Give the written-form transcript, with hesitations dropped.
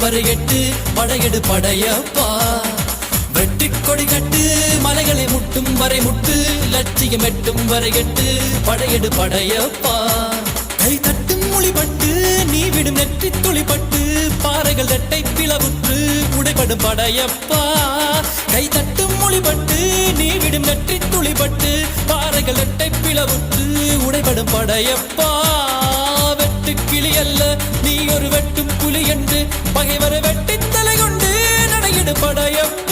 வரை எட்டு படையெடு படையப்பா. வெட்டி கொடி கட்டு மலைகளை முட்டும் வரை முட்டு லட்சியம் எட்டும் வரை எட்டு படையெடு படையப்பா. கை தட்டும் மொழிபட்டு நீ விடும் நெற்றி துளிப்பட்டு பாறைகள் ரெட்டை பிளவுற்று உடைபடும் படையப்பா. கை தட்டும் மொழிபட்டு நீ விடும் நெற்றி துளிப்பட்டு பாறைகள் ரெட்டை பிளவுற்று உடைபடும் படையப்பா. வெட்டு கிளி அல்ல நீ ஒரு வெட்டும் புலி என்று பகைவரை வெட்டி தலை கொண்டு நடையிடு படையப்பா.